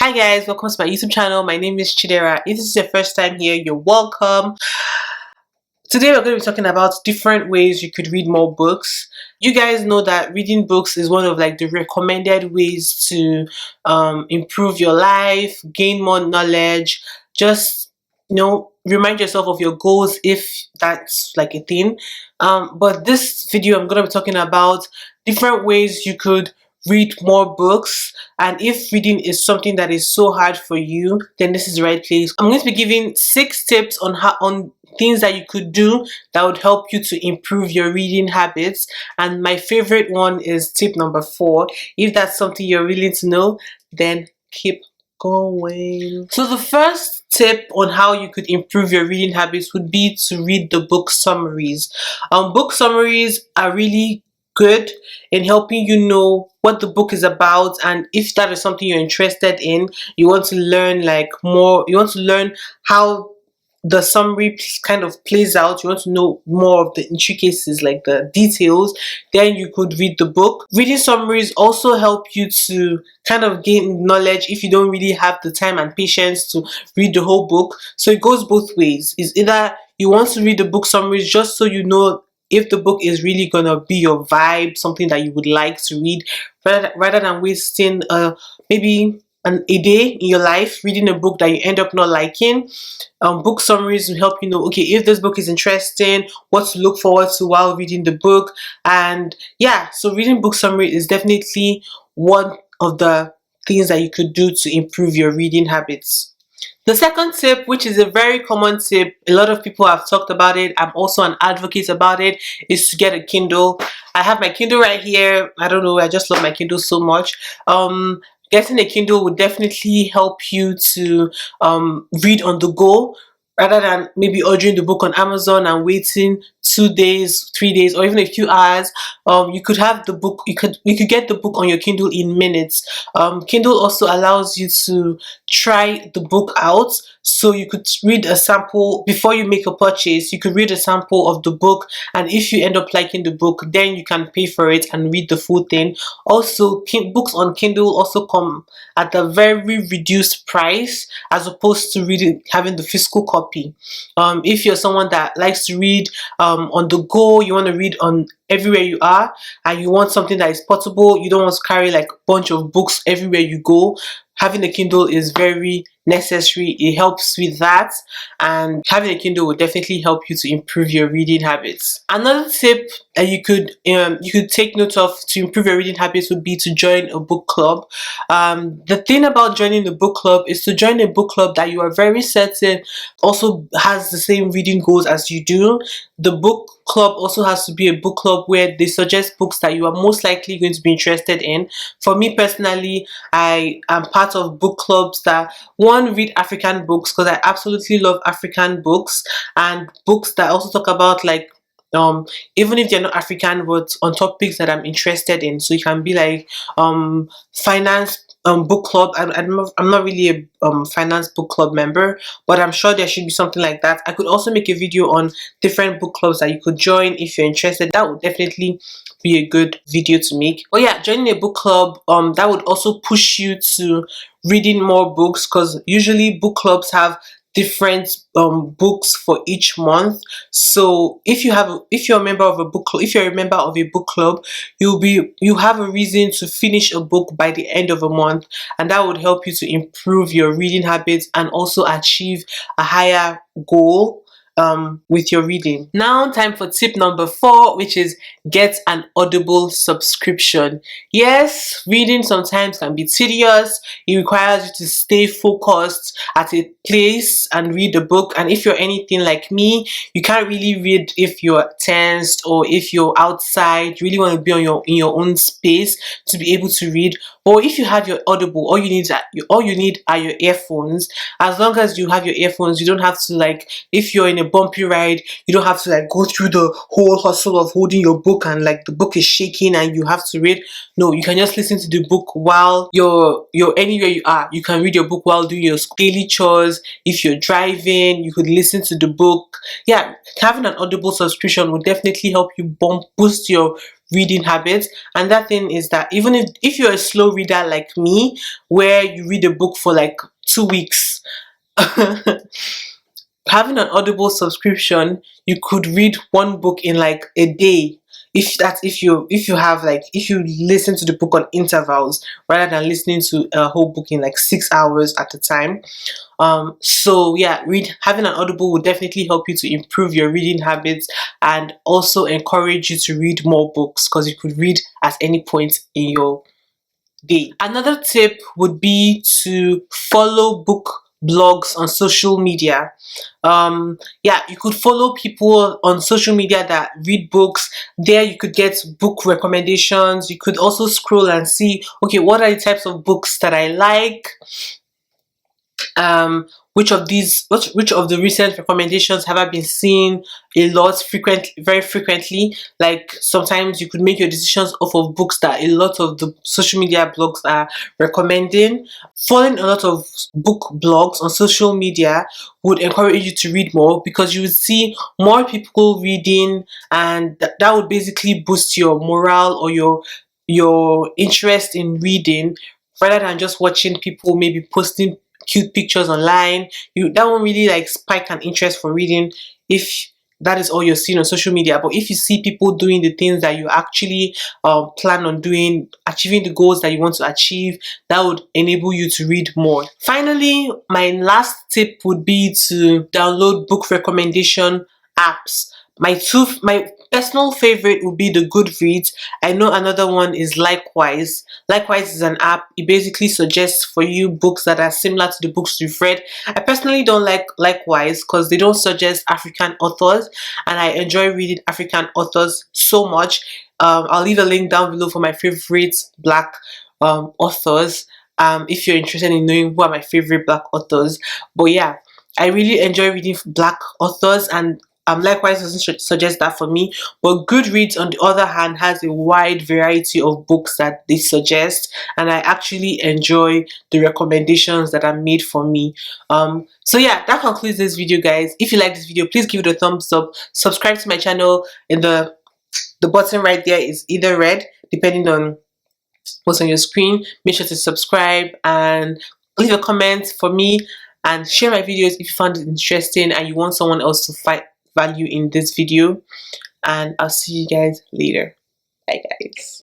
Hi guys, welcome to my YouTube channel. My name is Chidera. If this is your first time here, you're welcome. Today we're going to be talking about different ways you could read more books. You guys know that reading books is one of the recommended ways to improve your life, gain more knowledge, just remind yourself of your goals if that's a thing. But this video I'm going to be talking about different ways you could read more books, and if reading is something that is so hard for you, then this is the right place. I'm going to be giving 6 tips on things that you could do that would help you to improve your reading habits, and my favorite one is tip number 4. If that's something you're willing to know, then keep going. So the first tip on how you could improve your reading habits would be to read the book summaries. Book summaries are really good in helping you know what the book is about, and if that is something you're interested in, you want to learn more, you want to learn how the summary kind of plays out, you want to know more of the intricacies, like the details, then you could read the book. Reading summaries also help you to kind of gain knowledge if you don't really have the time and patience to read the whole book. So it goes both ways. It's either you want to read the book summaries just so you know if the book is really gonna be your vibe, something that you would like to read, rather than wasting maybe a day in your life reading a book that you end up not liking. Book summaries will help you know, okay, if this book is interesting, what to look forward to while reading the book. And yeah, so reading book summary is definitely one of the things that you could do to improve your reading habits. The second tip, which is a very common tip, a lot of people have talked about it, I'm also an advocate about it, is to get a Kindle. I have my Kindle right here. I don't know, I just love my Kindle so much. Getting a Kindle would definitely help you to read on the go, rather than maybe ordering the book on Amazon and waiting 2 days, 3 days, or even a few hours. You could have the book, you could get the book on your Kindle in minutes. Kindle also allows you to try the book out, so you could read a sample before you make a purchase. You could read a sample of the book, and if you end up liking the book, then you can pay for it and read the full thing. Also, books on Kindle also come at a very reduced price as opposed to having the physical copy. If you're someone that likes to read on the go, you want to read on everywhere you are, and you want something that is portable, you don't want to carry a bunch of books everywhere you go, having a Kindle is very necessary. It helps with that, and having a Kindle will definitely help you to improve your reading habits. Another tip that you could take note of to improve your reading habits would be to join a book club. The thing about joining the book club is to join a book club that you are very certain also has the same reading goals as you do. The book club also has to be a book club where they suggest books that you are most likely going to be interested in. For me personally, I am part of book clubs that read African books, because I absolutely love African books, and books that also talk about even if they're not African, but on topics that I'm interested in. So you can be finance book club. I'm not really a finance book club member, but I'm sure there should be something like that. I could also make a video on different book clubs that you could join if you're interested. That would definitely be a good video to make. But yeah, joining a book club that would also push you to reading more books, because usually book clubs have different books for each month. So if you're a member of a book club, if you're a member of a book club, you have a reason to finish a book by the end of a month, and that would help you to improve your reading habits and also achieve a higher goal with your reading. Now time for tip number 4, which is get an Audible subscription. Yes, reading sometimes can be tedious. It requires you to stay focused at a place and read the book, and if you're anything like me, you can't really read if you're tensed or if you're outside. You really want to be in your own space to be able to read. But if you have your Audible, all you need are your earphones. As long as you have your earphones, you don't have to if you're in a bumpy ride, you don't have to go through the whole hustle of holding your book and the book is shaking and you have to read. No, you can just listen to the book while you're anywhere you are. You can read your book while doing your daily chores. If you're driving, you could listen to the book. Yeah, having an Audible subscription will definitely help you boost your reading habits. And that thing is that even if you're a slow reader like me, where you read a book for like 2 weeks, having an Audible subscription, you could read one book in like a day. If you listen to the book on intervals rather than listening to a whole book in like 6 hours at a time. So yeah, having an Audible will definitely help you to improve your reading habits and also encourage you to read more books, because you could read at any point in your day. Another tip would be to follow book blogs on social media. Yeah, you could follow people on social media that read books. There you could get book recommendations. You could also scroll and see, okay, what are the types of books that I like, which of the recent recommendations have I been seeing a lot, very frequently. Like sometimes you could make your decisions off of books that a lot of the social media blogs are recommending. Following a lot of book blogs on social media would encourage you to read more, because you would see more people reading, and that would basically boost your morale or your interest in reading, rather than just watching people maybe posting cute pictures online. That won't really like spike an interest for reading if that is all you're seeing on social media. But if you see people doing the things that you actually plan on doing, achieving the goals that you want to achieve, that would enable you to read more. Finally, my last tip would be to download book recommendation apps. My personal favorite would be the Goodreads. I know another one is Likewise. Likewise is an app. It basically suggests for you books that are similar to the books you've read. I personally don't like Likewise because they don't suggest African authors, and I enjoy reading African authors so much. I'll leave a link down below for my favorite Black authors. If you're interested in knowing who are my favorite Black authors. But yeah, I really enjoy reading Black authors, and Likewise doesn't suggest that for me. But Goodreads, on the other hand, has a wide variety of books that they suggest, and I actually enjoy the recommendations that are made for me. So yeah, that concludes this video, guys. If you like this video, please give it a thumbs up. Subscribe to my channel. In the button right there is either red, depending on what's on your screen. Make sure to subscribe and leave a comment for me, and share my videos if you found it interesting and you want someone else to find value in this video. And I'll see you guys later. Bye, guys.